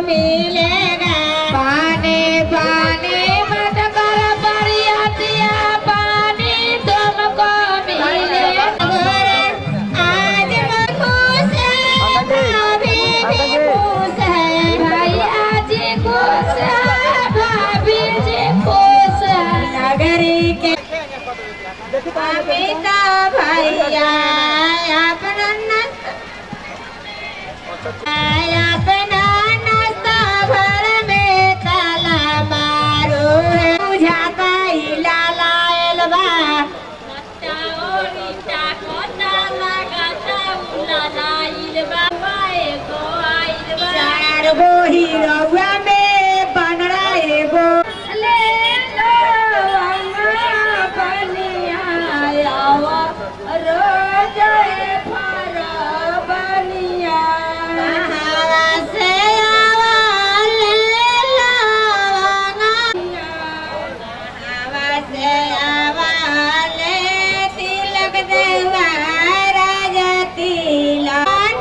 मिलेगा। पानी पानी मत कर बरियातिया, पानी तुमको मिलेगा। आज मैं खुश है, भाभी भी खुश है, भैया जी खुश है, भाभी जी खुश है। नगरी के पिता भैया अपना अपना नाश्ता घर में ताला मारो है। बुझाता ही लाला एलवा चार गो हीरोवा में बन रहे गो ले लो बनिया रोज फर बनिया से आवा ले लो से आवा ले तिलक देवा राजा तिलक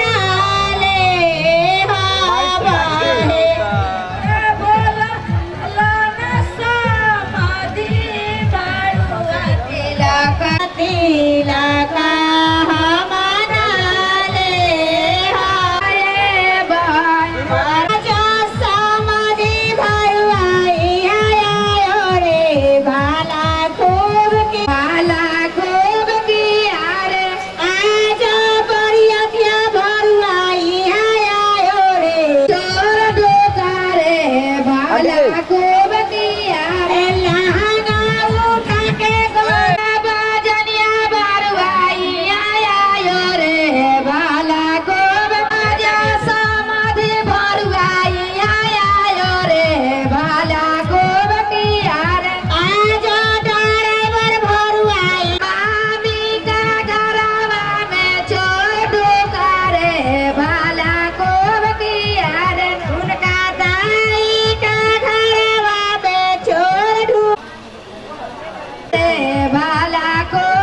भाला को